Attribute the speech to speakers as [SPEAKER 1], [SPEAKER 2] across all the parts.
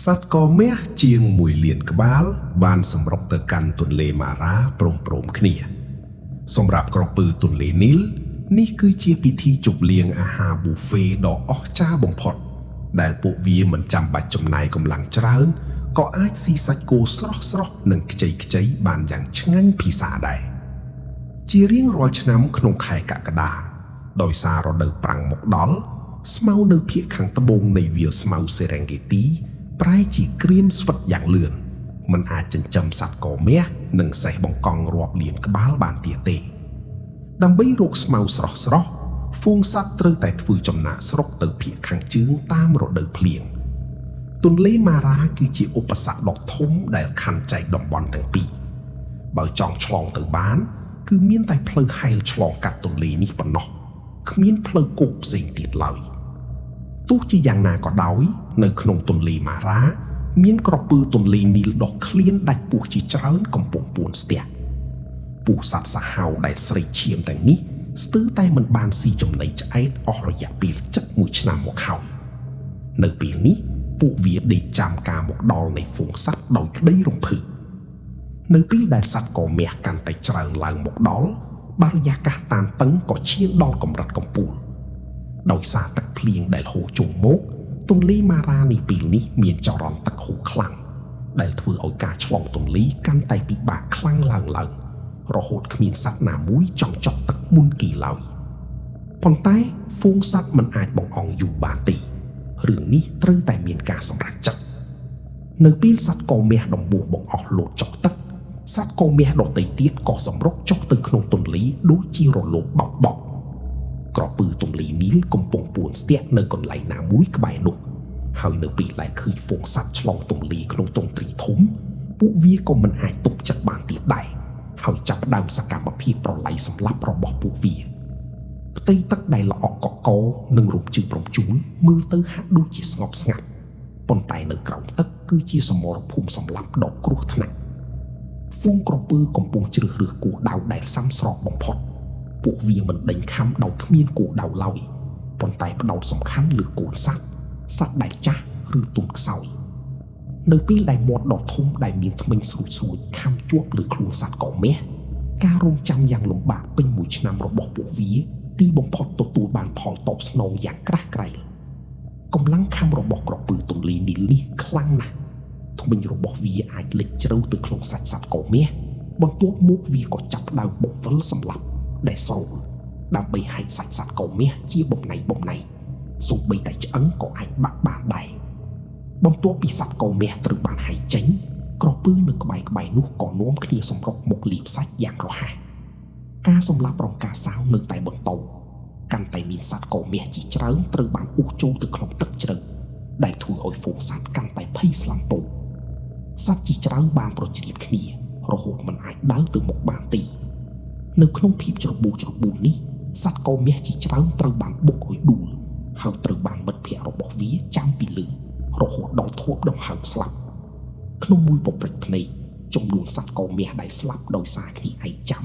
[SPEAKER 1] សត្វកមាសជាង1លានក្បាលបានសម្រុកទៅកាន់ទន្លេម៉ារ៉ាព្រមគ្នាសម្រាប់ក្រពើទន្លេនីលនេះគឺជាពិធីជប់លៀងអាហារប៊ូហ្វេដ៏អស្ចារ្យបំផុតដែលពួកវាមិនចាំបាច់ចំណាយកម្លាំងច្រើនក៏អាចស៊ីសាច់គោស្រស់និងខ្ចីបានយ៉ាងឆ្ងាញ់ពិសាដែរជារៀងរាល់ឆ្នាំក្នុងខែកក្កដាដោយសាររដូវប្រាំងមកដល់ស្មៅនៅភាគខាងត្បូងនៃវាលស្មៅសេរ៉េងហ្គេទីប្រែជាក្រៀមស្វិតយ៉ាងលឿនមិនអាចចិញ្ចឹមសត្វកមាសនិងសេះបង្កង់រាប់លានក្បាលបានទៀតទេដើម្បីរកស្មៅស្រស់ហ្វូងសត្វត្រូវតែធ្វើចំណាកស្រុកទៅភាគខាងជើងតាមរដូវភ្លៀងទន្លេម៉ារ៉ាគឺជាឧបសគ្គដ៏ធំដែលខណ្ឌចែកតំបន់ទាំងពីរបើចង់ឆ្លងទៅបានគឺមានតែផ្លូវហែលឆ្លងកាត់ទន្លេនេះប៉ុណ្ណោះគ្មានផ្លូវគោកផ្សេងទៀតឡើយទោះជាយ៉ាងណាក៏ដោយនៅក្នុងទន្លេម៉ារ៉ាមានក្រពើទន្លេនីលដ៏ឃ្លានដាច់ពោះជាច្រើនកំពុងពួនស្ទះពូសត្វសាហាវដែលស្រេកឈាមទាំងនេះស្ទើរតែមិនបានស៊ីចំណីឆ្អែតអស់រយៈពេល1ឆ្នាំមកហើយនៅពេលនេះពួកវាដេកចាំការមកដល់នៃហ្វូងសត្វដោយក្តីរំភើបនៅពេលដែលសត្វកមាសកាន់តែច្រើនឡើងមកដល់បរិយាកាសតានតឹងក៏ឈានដល់កម្រិតកំពូលដោយសារទឹកភ្លៀងដែលហូរជុំមកទន្លេម៉ារ៉ានេះពេលនេះមានចរន្តទឹកហូរខ្លាំងដែលធ្វើឲ្យការឆ្លងទន្លេកាន់តែពិបាកខ្លាំងឡើងរហូតគ្មានសត្វណាមួយចង់ចុះទឹកមុនគេឡើយប៉ុន្តែហ្វូងសត្វមិនអាចបង្អង់យូរបានទេរឿងនេះត្រូវតែមានការសម្រេចចិត្តនៅពេលសត្វកមាសដំបូងបង្អស់លោតចុះទឹកសត្វកមាសដទៃទៀតក៏សម្រុកចុះទៅក្នុងទន្លេដូចជារលកបោកបក់ក្រពើទន្លេនីលកំពុងពួនស្ទះនៅកន្លែងណាមួយក្បែរនោះហើយនៅពេលដែលឃើញហ្វូងសត្វឆ្លងទន្លេក្នុងទ្រង់ទ្រីធំពួកវាក៏មិនអាចទប់ចិត្តបានទៀតដែរហើយចាប់ផ្ដើមសកម្មភាពប្រឡ័យសម្លាប់របស់ពួកវាផ្ទៃទឹកដែលល្អក់កកនិងរំជើបរំជួលមើលទៅហាក់ដូចជាស្ងប់ស្ងាត់ប៉ុន្តែនៅក្រោមទឹកគឺជាសមរភូមិសម្លាប់ដ៏គ្រោះថ្នាក់ហ្វូងក្រពើកំពុងជ្រើសរើសគោលដៅដែលសមស្របបំផុតពួកវាមិនដេញខំដោយគ្មានគោលដៅឡើយប៉ុន្តែផ្ដោតសំខាន់លើកូនសត្វដែលចាស់ឬទុនខ្សោយនៅពេលដែលមាត់ដ៏ធំដែលមានធ្មេញស្រួចខំជាប់លើខ្លួនសត្វកមាសការរងចាំយ៉ាងលំបាកពេញ1ឆ្នាំរបស់ពួកវាទីបំផុតទទួលបានផលតបស្នងយ៉ាងក្រាស់ក្រែលកម្លាំងខំរបស់ក្រពើទន្លេនីលនេះខ្លាំងណាស់ធ្មេញរបស់វាអាចលិចជ្រៅទៅក្នុងសាច់សត្វកមាសបន្ទាប់មកវាក៏ចាប់ផ្ដើមបង្វិលសម្លាប់ដែលស្រូលដើម្បីហែកសាច់សត្វកមាសជាបំណែកសូម្បីតែឆ្អឹងក៏អាចបាក់បានដែរបន្ទាប់ពីសត្វកមាសត្រូវបានហែកចេញក្រពើនៅក្បែរនោះក៏នាំគ្នាសម្រុកមកលាបសាច់យ៉ាងរហ័សការសម្លាប់រង្កាសាវនៅតែបន្តកាន់តែមានសត្វកមាសជាច្រើនត្រូវបានអូសចូលទៅក្នុងទឹកជ្រៅដែលធ្វើឲ្យហ្វូងសត្វកាន់តែភ័យស្លាំងពោសត្វជាច្រើនបានប្រជ្រៀតគ្នារហូតមិនអាចដើរទៅមុខបានទេនៅក្នុងភាពច្របូកច្របូកនេះសត្វកមាសជាច្រើនត្រូវបានបុកឲ្យដួលហើយត្រូវបានមិត្តភ័ក្តិរបស់វាចាំពីលើរហូតដល់ធាប់ដង្ហើមស្លាប់ក្នុងមួយពព្រិចភ្នែកចំនួនសត្វកមាសដែលស្លាប់ដោយសារគ្នាឯងចាំ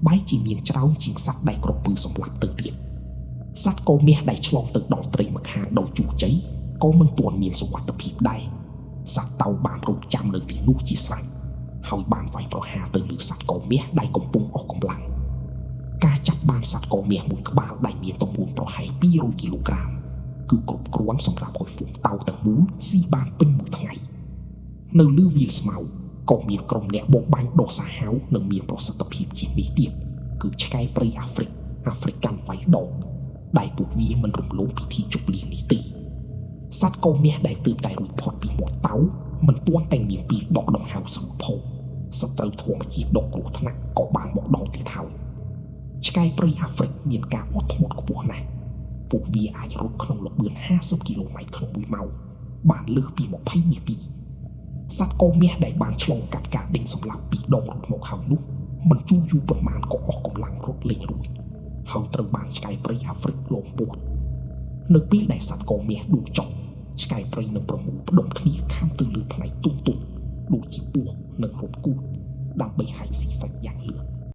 [SPEAKER 1] បែរជាមានច្រើនជាងសត្វដែលក្រពើសម្លាប់ទៅទៀតសត្វកមាសដែលឆ្លងទៅដល់ត្រីម្ខាងដោយជោគជ័យក៏មិនទាន់មានសុវត្ថិភាពដែរសត្វតៅបានរត់ចាំនៅទីនោះជាស្រេចហើយបានវាយប្រហារទៅលើសត្វកមាសដែលកំពុងអស់កម្លាំងការចាប់បានសត្វកមាសមួយក្បាលដែលមានទម្ងន់ប្រហែល200គីឡូក្រាមគឺគ្រប់គ្រាន់សម្រាប់ឲ្យហ្វូងតៅទាំងមូលស៊ីបានពេញមួយថ្ងៃនៅលើវាលស្មៅក៏មានក្រុមអ្នកបោកបាញ់ដ៏សាហាវនិងមានប្រសិទ្ធភាពជាងនេះទៀតគឺឆ្កែព្រៃអាហ្វ្រិកកាន់វ៉ៃដងដែលពួកវាមិនរំលងពិធីជប់លៀងនេះទេសត្វកមាសដែលទើបតែរួចផុតពីមាត់តៅមិនទាន់តែមានពីដកដង្ហើមស្រួលផុសសត្រូវធម្មជាតិដ៏គ្រោះថ្នាក់ក៏បានមកដល់ទៀតហើយឆ្កែព្រៃអាហ្វ្រិកមានការអត់ធ្មត់ខ្ពស់ណាស់ពួកវាអាចរត់ក្នុងល្បឿន50គីឡូម៉ែត្រក្នុង1ម៉ោងបានលើសពី20នាទីសត្វកមាសដែលបានឆ្លងកាត់ការដេញសម្លាប់ពីដងរត់មកហើយនោះមិនជួយូរប៉ុន្មានក៏អស់កម្លាំងរត់លេងរួចហើយត្រូវបានឆ្កែព្រៃអាហ្វ្រិកលំពួតនៅពេលដែលសត្វកមាសដួលចុះឆ្កែព្រៃនឹងប្រមូលផ្ដុំគ្នាខំទៅលើផ្នែកទុំដូចជាពស់និងរត់គូតដើម្បីហែកស៊ីសាច់យ៉ាងលឿន